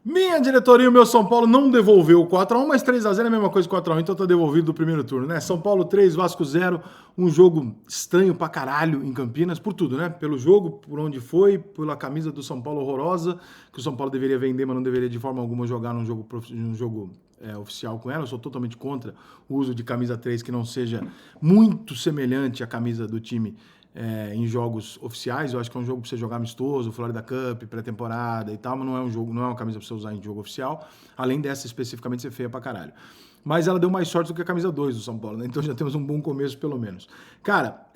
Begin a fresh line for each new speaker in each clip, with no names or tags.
Minha diretoria e o meu São Paulo não devolveu o 4x1, mas 3x0 é a mesma coisa que 4x1, então tá devolvido do primeiro turno, né? São Paulo 3, Vasco 0, um jogo estranho pra caralho em Campinas, por tudo, né? Pelo jogo, por onde foi, pela camisa do São Paulo horrorosa, que o São Paulo deveria vender, mas não deveria de forma alguma jogar num jogo oficial com ela. Eu sou totalmente contra o uso de camisa 3 que não seja muito semelhante à camisa do time em jogos oficiais. Eu acho que é um jogo para você jogar amistoso, Florida Cup, pré-temporada e tal, mas não é um jogo, não é uma camisa para você usar em jogo oficial, além dessa especificamente ser feia pra caralho. Mas ela deu mais sorte do que a camisa 2 do São Paulo, né? Então já temos um bom começo pelo menos. Cara,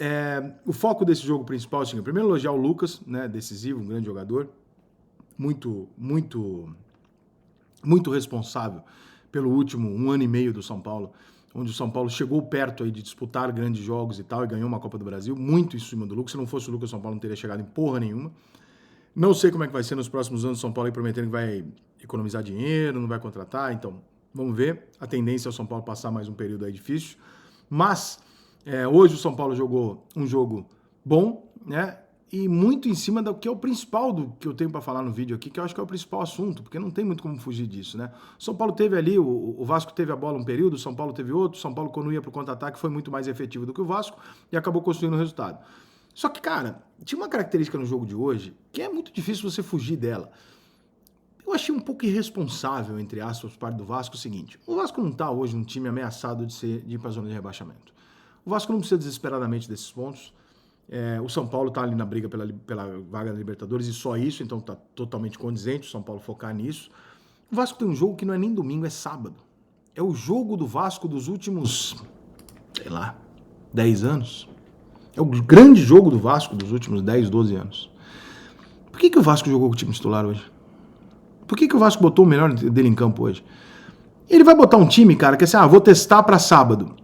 o foco desse jogo principal, assim, primeiro elogiar o Lucas, né, decisivo, um grande jogador, muito responsável pelo último 1 ano e meio do São Paulo, onde o São Paulo chegou perto aí de disputar grandes jogos e tal, e ganhou uma Copa do Brasil, muito em cima do Lucas. Se não fosse o Lucas, o São Paulo não teria chegado em porra nenhuma. Não sei como é que vai ser nos próximos anos, o São Paulo aí prometendo que vai economizar dinheiro, não vai contratar, então vamos ver. A tendência é o São Paulo passar mais um período aí difícil. Mas hoje o São Paulo jogou um jogo bom, né? E muito em cima do que é o principal do que eu tenho para falar no vídeo aqui, que eu acho que é o principal assunto, porque não tem muito como fugir disso, né? O São Paulo teve ali, o Vasco teve a bola um período, o São Paulo teve outro, o São Paulo quando ia pro contra-ataque foi muito mais efetivo do que o Vasco e acabou construindo o resultado. Só que, cara, tinha uma característica no jogo de hoje que é muito difícil você fugir dela. Eu achei um pouco irresponsável, entre aspas, por parte do Vasco, o seguinte: o Vasco não tá hoje um time ameaçado de ir pra zona de rebaixamento. O Vasco não precisa desesperadamente desses pontos. O São Paulo está ali na briga pela vaga da Libertadores e só isso, então está totalmente condizente o São Paulo focar nisso. O Vasco tem um jogo que não é nem domingo, é sábado. É o jogo do Vasco dos últimos, 10 anos. É o grande jogo do Vasco dos últimos 10, 12 anos. Por que o Vasco jogou com o time titular hoje? Por que o Vasco botou o melhor dele em campo hoje? Ele vai botar um time, cara, que é assim, vou testar para sábado.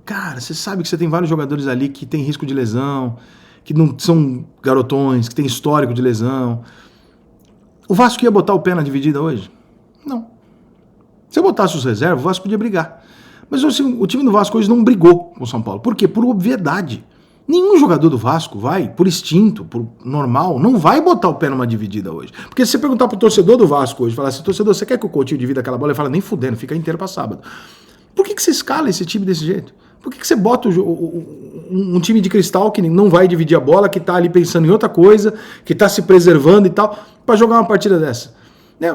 Cara, você sabe que você tem vários jogadores ali que tem risco de lesão, que não são garotões, que tem histórico de lesão. O Vasco ia botar o pé na dividida hoje? Não. Se eu botasse os reservas, o Vasco podia brigar. Mas assim, o time do Vasco hoje não brigou com o São Paulo. Por quê? Por obviedade. Nenhum jogador do Vasco vai, por instinto, por normal, não vai botar o pé numa dividida hoje. Porque se você perguntar pro torcedor do Vasco hoje, falar assim, torcedor, você quer que o Coutinho divida aquela bola? Ele fala, nem fudendo, fica inteiro pra sábado. Por que você escala esse time desse jeito? Por que você bota um time de cristal que não vai dividir a bola, que tá ali pensando em outra coisa, que tá se preservando e tal, pra jogar uma partida dessa?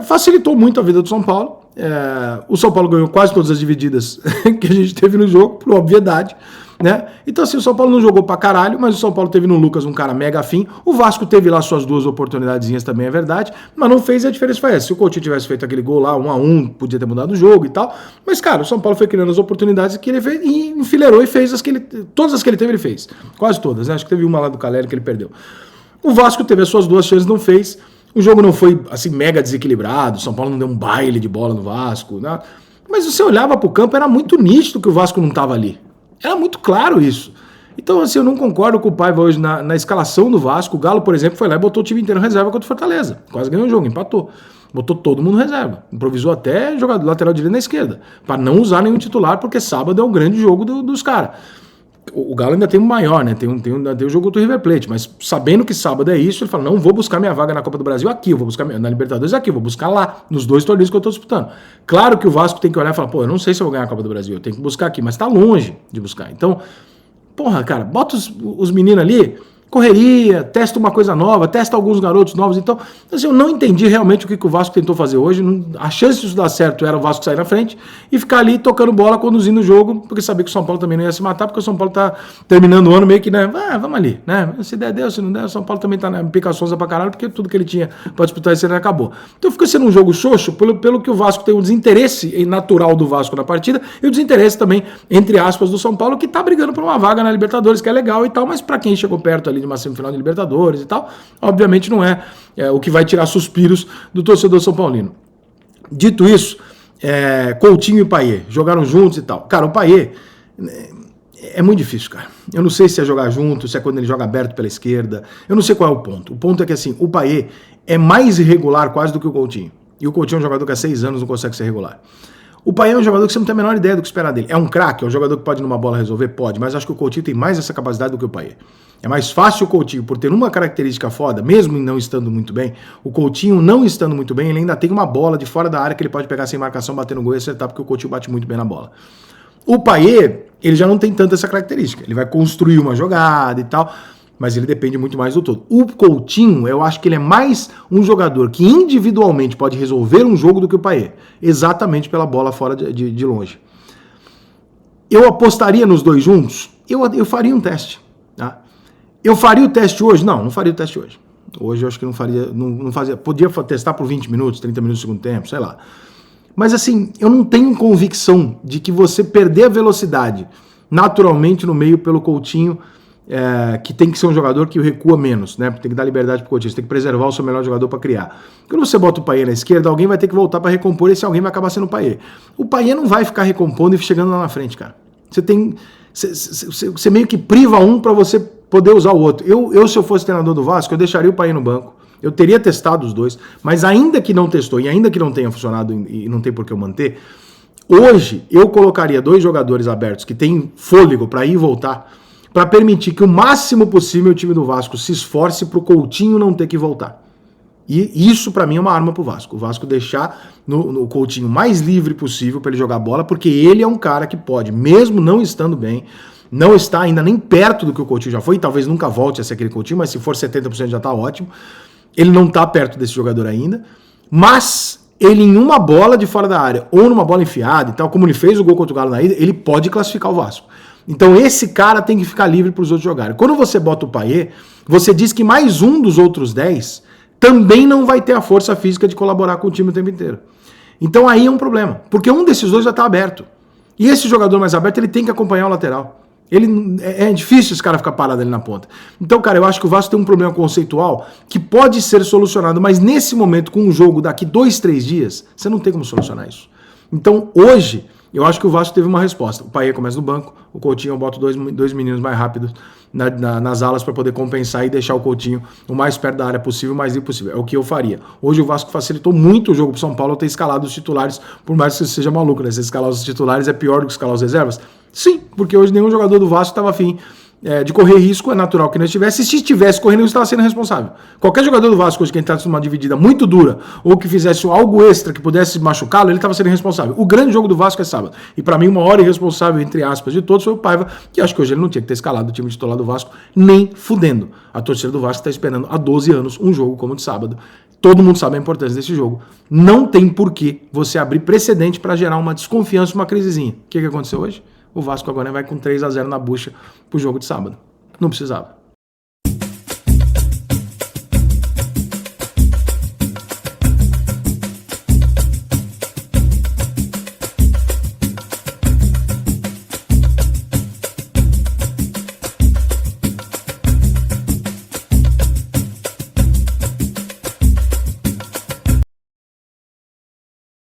Facilitou muito a vida do São Paulo. O São Paulo ganhou quase todas as divididas que a gente teve no jogo, por obviedade, né? Então assim, o São Paulo não jogou pra caralho, mas o São Paulo teve no Lucas um cara mega afim. O Vasco teve lá suas 2 oportunidadezinhas também, é verdade, mas não fez, a diferença foi essa. Se o Coutinho tivesse feito aquele gol lá, 1-1, podia ter mudado o jogo e tal, mas cara, o São Paulo foi criando as oportunidades que ele fez e enfileirou e fez todas as que ele teve, ele fez. Quase todas, né? Acho que teve uma lá do Caleri que ele perdeu. O Vasco teve as suas 2 chances, não fez. O jogo não foi assim mega desequilibrado, o São Paulo não deu um baile de bola no Vasco, né? Mas você olhava pro campo, era muito nítido que o Vasco não tava ali. Era muito claro isso. Então, assim, eu não concordo com o Paiva hoje na escalação do Vasco. O Galo, por exemplo, foi lá e botou o time inteiro em reserva contra o Fortaleza. Quase ganhou o jogo, empatou. Botou todo mundo em reserva. Improvisou até jogador lateral direito na esquerda. Para não usar nenhum titular, porque sábado é um grande jogo dos caras. O Galo ainda tem um maior, né? Tem o jogo do River Plate, mas sabendo que sábado é isso, ele fala, não vou buscar minha vaga na Copa do Brasil aqui, eu vou buscar na Libertadores aqui, eu vou buscar lá, nos 2 torneios que eu tô disputando. Claro que o Vasco tem que olhar e falar, eu não sei se eu vou ganhar a Copa do Brasil, eu tenho que buscar aqui, mas tá longe de buscar. Então, cara, bota os meninos ali, correria, testa uma coisa nova, testa alguns garotos novos. Então, assim, eu não entendi realmente o que o Vasco tentou fazer hoje. A chance disso dar certo era o Vasco sair na frente e ficar ali tocando bola, conduzindo o jogo, porque sabia que o São Paulo também não ia se matar, porque o São Paulo tá terminando o ano meio que, né, vamos ali, né, se der, deu, se não der, o São Paulo também tá na picaçosa pra caralho, porque tudo que ele tinha pra disputar esse ano acabou. Então fica sendo um jogo xoxo, pelo que o Vasco tem um desinteresse natural do Vasco na partida, e o desinteresse também, entre aspas, do São Paulo, que tá brigando por uma vaga na Libertadores, que é legal e tal, mas pra quem chegou perto ali de uma semifinal de Libertadores e tal, obviamente não é o que vai tirar suspiros do torcedor são paulino. Dito isso, Coutinho e Payet jogaram juntos e tal. Cara, o Payet é muito difícil, cara. Eu não sei se é jogar junto, se é quando ele joga aberto pela esquerda, eu não sei qual é o ponto. O ponto é que assim, o Payet é mais irregular quase do que o Coutinho. E o Coutinho é um jogador que há 6 anos não consegue ser regular. O Payet é um jogador que você não tem a menor ideia do que esperar dele. É um craque, é um jogador que pode numa bola resolver? Pode, mas acho que o Coutinho tem mais essa capacidade do que o Payet. É mais fácil o Coutinho, por ter uma característica foda, mesmo não estando muito bem, o Coutinho não estando muito bem, ele ainda tem uma bola de fora da área que ele pode pegar sem marcação, bater no gol e acertar, porque o Coutinho bate muito bem na bola. O Payet, ele já não tem tanto essa característica. Ele vai construir uma jogada e tal, mas ele depende muito mais do todo. O Coutinho, eu acho que ele é mais um jogador que individualmente pode resolver um jogo do que o Payet, exatamente pela bola fora de longe. Eu apostaria nos dois juntos? Eu faria um teste, tá? Eu faria o teste hoje? Não faria o teste hoje. Hoje eu acho que não faria, não fazia. Podia testar por 20 minutos, 30 minutos no segundo tempo, sei lá. Mas assim, eu não tenho convicção de que você perder a velocidade naturalmente no meio pelo Coutinho, que tem que ser um jogador que recua menos, né? Tem que dar liberdade pro Coutinho, você tem que preservar o seu melhor jogador para criar. Quando você bota o Payet na esquerda, alguém vai ter que voltar para recompor, e esse alguém vai acabar sendo o Payet. O Payet não vai ficar recompondo e chegando lá na frente, cara. Você meio que priva um para você poder usar o outro. Se eu fosse treinador do Vasco, eu deixaria o Payet no banco. Eu teria testado os dois, mas ainda que não testou e ainda que não tenha funcionado e não tem por que eu manter, hoje eu colocaria dois jogadores abertos que têm fôlego para ir e voltar, para permitir que o máximo possível o time do Vasco se esforce para o Coutinho não ter que voltar. E isso para mim é uma arma pro Vasco. O Vasco deixar no Coutinho mais livre possível para ele jogar bola, porque ele é um cara que pode, mesmo não estando bem, não está ainda nem perto do que o Coutinho já foi, talvez nunca volte a ser aquele Coutinho, mas se for 70% já tá ótimo. Ele não tá perto desse jogador ainda, mas ele em uma bola de fora da área, ou numa bola enfiada e tal, como ele fez o gol contra o Galo na ida, ele pode classificar o Vasco. Então esse cara tem que ficar livre para os outros jogarem. Quando você bota o Payet, você diz que mais um dos outros 10 também não vai ter a força física de colaborar com o time o tempo inteiro. Então aí é um problema, porque um desses dois já está aberto. E esse jogador mais aberto, ele tem que acompanhar o lateral. É difícil esse cara ficar parado ali na ponta. Então, cara, eu acho que o Vasco tem um problema conceitual que pode ser solucionado, mas nesse momento, com um jogo daqui 2, 3 dias, você não tem como solucionar isso. Então, hoje, eu acho que o Vasco teve uma resposta. O Payet começa no banco, o Coutinho eu boto dois meninos mais rápidos nas alas para poder compensar e deixar o Coutinho o mais perto da área possível, o mais livre possível. É o que eu faria. Hoje o Vasco facilitou muito o jogo pro São Paulo ter escalado os titulares, por mais que isso seja maluco, né? Se escalar os titulares é pior do que escalar os reservas? Sim, porque hoje nenhum jogador do Vasco estava afim de correr risco, é natural que não estivesse. Se estivesse correndo risco, estava sendo responsável. Qualquer jogador do Vasco hoje que entrasse numa dividida muito dura ou que fizesse algo extra que pudesse machucá-lo, ele estava sendo responsável. O grande jogo do Vasco é sábado. E para mim, o maior irresponsável, entre aspas, de todos foi o Paiva, que acho que hoje ele não tinha que ter escalado o time titular do Vasco, nem fudendo. A torcida do Vasco está esperando há 12 anos um jogo como o de sábado. Todo mundo sabe a importância desse jogo. Não tem porquê você abrir precedente para gerar uma desconfiança, uma crisezinha. O que aconteceu hoje? O Vasco agora vai com 3-0 na bucha pro jogo de sábado. Não precisava.